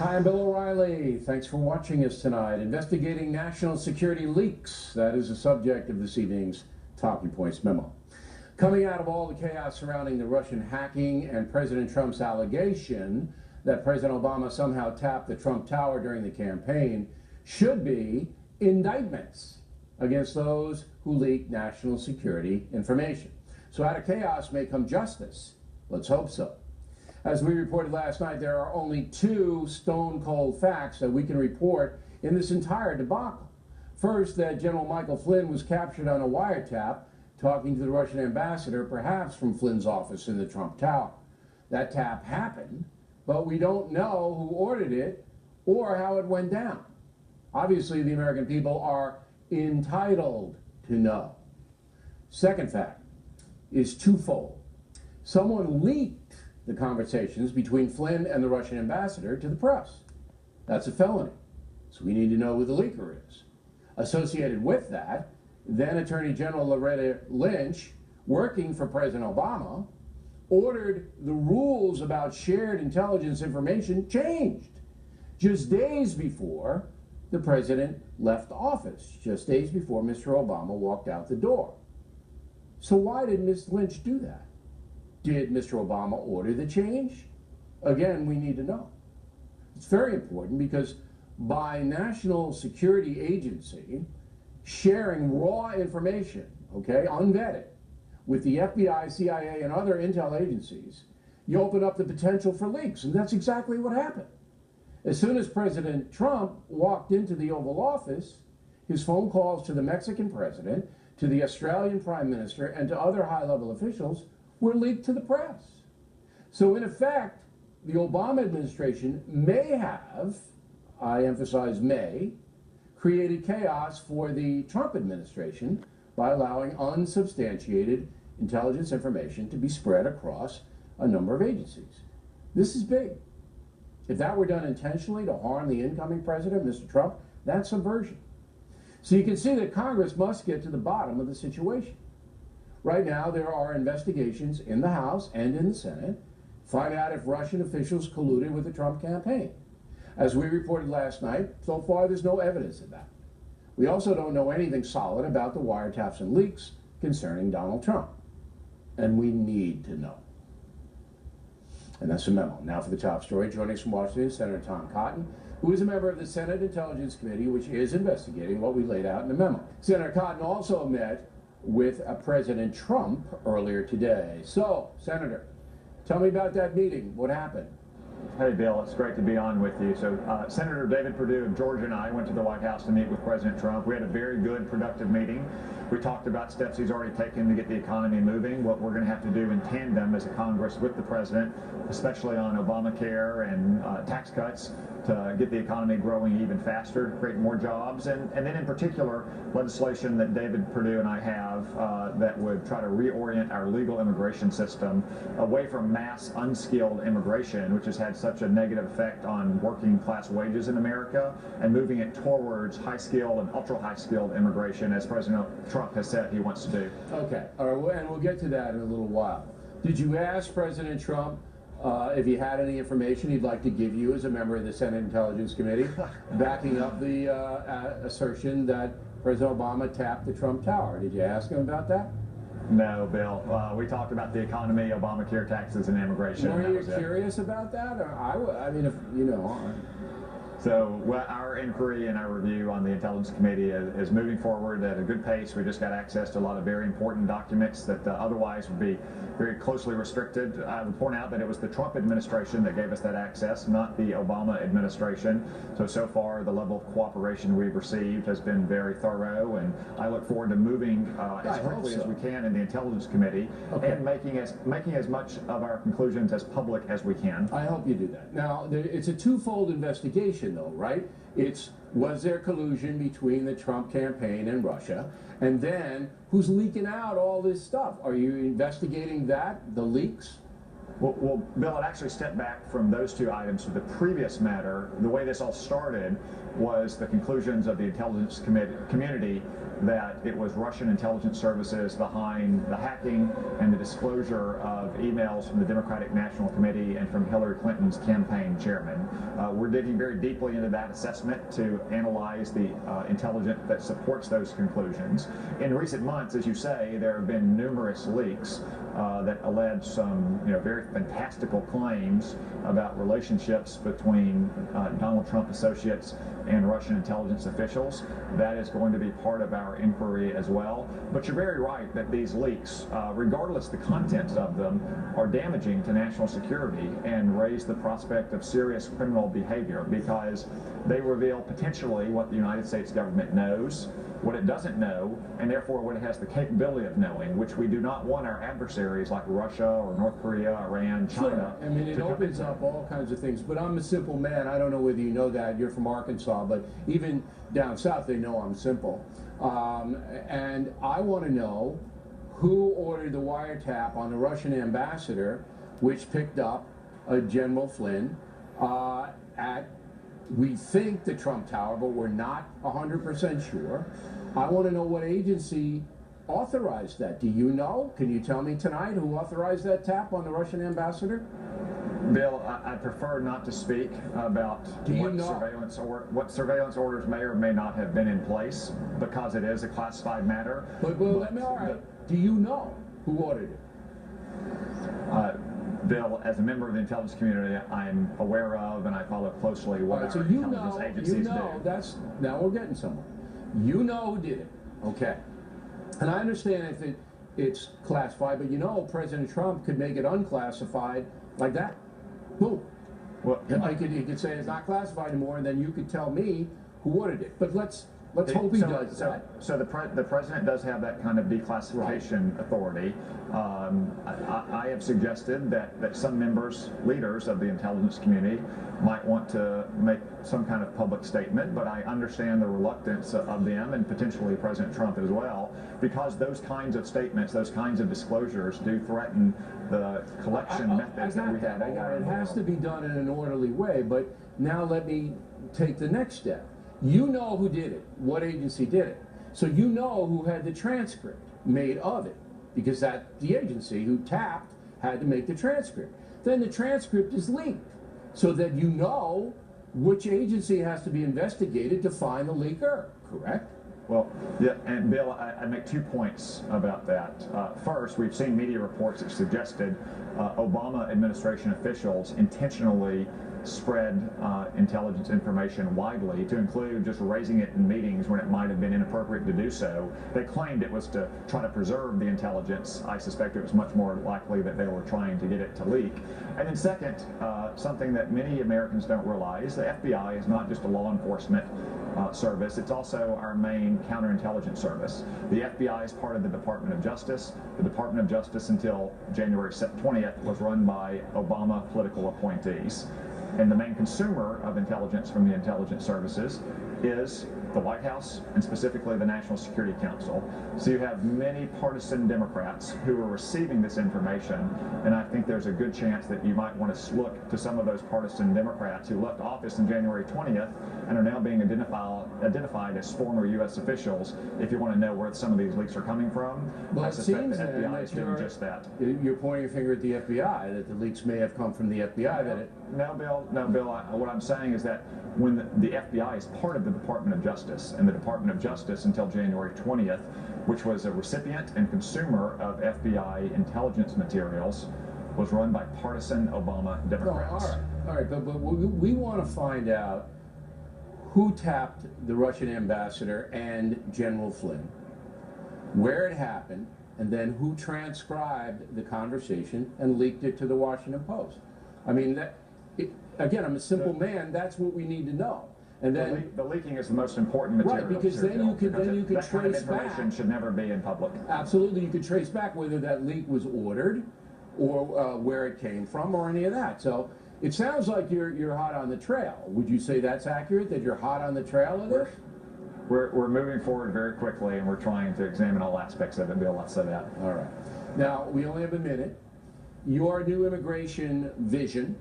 Hi, I'm Bill O'Reilly. Thanks for watching us tonight. Investigating national security leaks. That is the subject of this evening's Talking Points memo. Coming out of all the chaos surrounding the Russian hacking and President Trump's allegation that President Obama somehow tapped the Trump Tower during the campaign should be indictments against those who leak national security information. So out of chaos may come justice. Let's hope so. As we reported last night, there are only two stone-cold facts that we can report in this entire debacle. First, that General Michael Flynn was captured on a wiretap talking to the Russian ambassador, perhaps from Flynn's office in the Trump Tower. That tap happened, but we don't know who ordered it or how it went down. Obviously, the American people are entitled to know. Second fact is twofold. Someone leaked the conversations between Flynn and the Russian ambassador to the press. That's a felony, so we need to know who the leaker is. Associated with that, then Attorney General Loretta Lynch, working for President Obama, ordered the rules about shared intelligence information changed just days before the president left office, just days before Mr. Obama walked out the door. So why did Ms. Lynch do that? Did Mr. Obama order the change? Again, we need to know. It's very important because by national security agency sharing raw information, okay, unvetted, with the FBI, CIA, and other intel agencies, you open up the potential for leaks, and that's exactly what happened. As soon as President Trump walked into the Oval Office, his phone calls to the Mexican president, to the Australian Prime Minister, and to other high-level officials were leaked to the press. So in effect, the Obama administration may have, I emphasize may, created chaos for the Trump administration by allowing unsubstantiated intelligence information to be spread across a number of agencies. This is big. If that were done intentionally to harm the incoming president, Mr. Trump, that's subversion. So you can see that Congress must get to the bottom of the situation. Right now, there are investigations in the House and in the Senate to find out if Russian officials colluded with the Trump campaign. As we reported last night, so far there's no evidence of that. We also don't know anything solid about the wiretaps and leaks concerning Donald Trump. And we need to know. And that's the memo. Now for the top story. Joining us from Washington, Senator Tom Cotton, who is a member of the Senate Intelligence Committee, which is investigating what we laid out in the memo. Senator Cotton also met with President Trump earlier today. So, Senator, tell me about that meeting. What happened? Hey, Bill, it's great to be on with you. So, Senator David Perdue of Georgia and I went to the White House to meet with President Trump. We had a very good, productive meeting. We talked about steps he's already taken to get the economy moving, what we're going to have to do in tandem as a Congress with the president, especially on Obamacare and tax cuts to get the economy growing even faster, create more jobs, and then in particular, legislation that David Perdue and I have that would try to reorient our legal immigration system away from mass unskilled immigration, which has had such a negative effect on working class wages in America, and moving it towards high-skilled and ultra-high-skilled immigration, as President Trump has said he wants to do. Okay, all right, and we'll get to that in a little while. Did you ask President Trump if he had any information he'd like to give you as a member of the Senate Intelligence Committee, backing up the assertion that President Obama tapped the Trump Tower? Did you ask him about that? No, Bill. We talked about the economy, Obamacare, taxes, and immigration. Were you curious about that? Or I mean, if you know. So our inquiry and our review on the Intelligence Committee is moving forward at a good pace. We just got access to a lot of very important documents that otherwise would be very closely restricted. I would point out that it was the Trump administration that gave us that access, not the Obama administration. So far, the level of cooperation we've received has been very thorough, and I look forward to moving as quickly as we can in the Intelligence Committee and making as much of our conclusions as public as we can. I hope you do that. Now, it's a twofold investigation, though, right? Was there collusion between the Trump campaign and Russia? And then, who's leaking out all this stuff? Are you investigating that, the leaks? Well, Bill, I'd actually step back from those two items to the previous matter. The way this all started was the conclusions of the intelligence community that it was Russian intelligence services behind the hacking and the disclosure of emails from the Democratic National Committee and from Hillary Clinton's campaign chairman. We're digging very deeply into that assessment to analyze the intelligence that supports those conclusions. In recent months, as you say, there have been numerous leaks that allege some very fantastical claims about relationships between Donald Trump associates and Russian intelligence officials. That is going to be part of our inquiry as well. But you're very right that these leaks, regardless of the contents of them, are damaging to national security and raise the prospect of serious criminal behavior because they reveal potentially what the United States government knows, what it doesn't know, and therefore what it has the capability of knowing, which we do not want our adversaries like Russia or North Korea, Iran, China. Sure. I mean, it opens up all kinds of things, but I'm a simple man. I don't know whether you know that. You're from Arkansas, but even down south, they know I'm simple. And I want to know who ordered the wiretap on the Russian ambassador, which picked up General Flynn at, we think, the Trump Tower, but we're not 100% sure. I want to know what agency authorized that. Do you know? Can you tell me tonight who authorized that tap on the Russian ambassador? Bill, I prefer not to speak about what surveillance orders may or may not have been in place because it is a classified matter. But all right. Do you know who ordered it? Bill, as a member of the intelligence community, I'm aware of and I follow closely what our intelligence agencies do. Now we're getting somewhere. You know who did it, okay? And I understand if it's classified, but President Trump could make it unclassified like that. Boom. Well, he could say it's not classified anymore, and then you could tell me who ordered it. But let's hope he does that. So the president does have that kind of declassification authority. I have suggested that some leaders of the intelligence community might want to make some kind of public statement, but I understand the reluctance of them and potentially President Trump as well, because those kinds of statements, those kinds of disclosures do threaten the collection methods that we have. It has to be done in an orderly way, but now let me take the next step. You know who did it, what agency did it. So you know who had the transcript made of it, because the agency who tapped had to make the transcript. Then the transcript is leaked, so that you know which agency has to be investigated to find the leaker, correct? Well, yeah, and Bill, I make 2 points about that. First, we've seen media reports that suggested Obama administration officials intentionally spread intelligence information widely, to include just raising it in meetings when it might have been inappropriate to do so. They claimed it was to try to preserve the intelligence. I suspect it was much more likely that they were trying to get it to leak. And then second, something that many Americans don't realize, the FBI is not just a law enforcement service, it's also our main counterintelligence service. The FBI is part of the Department of Justice. The Department of Justice until January 20th was run by Obama political appointees. And the main consumer of intelligence from the intelligence services is the White House, and specifically the National Security Council. So you have many partisan Democrats who are receiving this information, and I think there's a good chance that you might want to look to some of those partisan Democrats who left office on January 20th and are now being identified as former U.S. officials, if you want to know where some of these leaks are coming from. Well, I suspect the FBI is doing just that. You're pointing your finger at the FBI, that the leaks may have come from the FBI. No, Bill, what I'm saying is that when the FBI is part of the Department of Justice, and the Department of Justice until January 20th, which was a recipient and consumer of FBI intelligence materials, was run by partisan Obama Democrats. All right, but we want to find out who tapped the Russian ambassador and General Flynn, where it happened, and then who transcribed the conversation and leaked it to the Washington Post. I mean, again, I'm a simple man. That's what we need to know. And then the leaking is the most important material. Right, because then you could that trace kind of information back. should never be in public. Absolutely, you could trace back whether that leak was ordered, or where it came from, or any of that. So it sounds like you're hot on the trail. Would you say that's accurate? That you're hot on the trail of this? We're moving forward very quickly, and we're trying to examine all aspects of it. Bill, let's say that. All right. Now we only have a minute. Your new immigration vision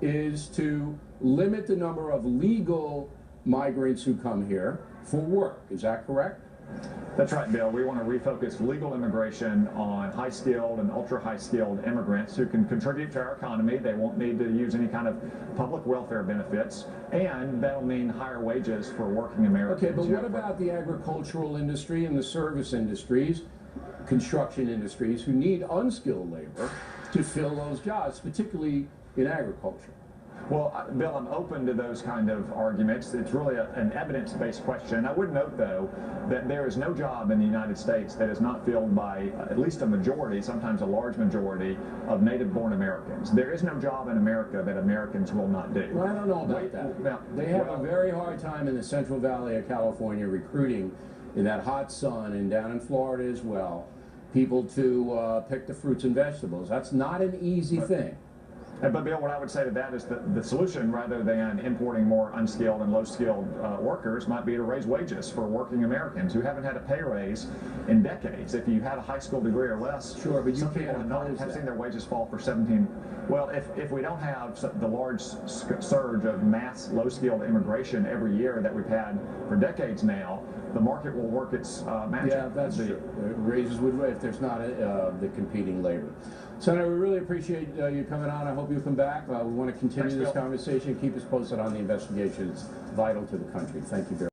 is to limit the number of legal migrants who come here for work. Is that correct? That's right, Bill. We want to refocus legal immigration on high-skilled and ultra-high-skilled immigrants who can contribute to our economy. They won't need to use any kind of public welfare benefits, and that'll mean higher wages for working Americans. Okay, but what about the agricultural industry and the service industries, construction industries, who need unskilled labor to fill those jobs, particularly in agriculture? Well, Bill, I'm open to those kind of arguments. It's really an evidence-based question. I would note, though, that there is no job in the United States that is not filled by at least a majority, sometimes a large majority, of native-born Americans. There is no job in America that Americans will not do. Well, I don't know about that. Now, they have a very hard time in the Central Valley of California recruiting in that hot sun, and down in Florida as well, people to pick the fruits and vegetables. That's not an easy thing. But Bill, what I would say to that is that the solution, rather than importing more unskilled and low-skilled workers, might be to raise wages for working Americans who haven't had a pay raise in decades. If you had a high school degree or less, sure, but you can't have seen their wages fall for 17. Well, if we don't have the large surge of mass low-skilled immigration every year that we've had for decades now, the market will work its magic. Yeah, that's true. Raises would if there's not the competing labor. Senator, we really appreciate you coming on. I hope you come back. We want to continue this conversation. Keep us posted on the investigation. It's vital to the country. Thank you very much.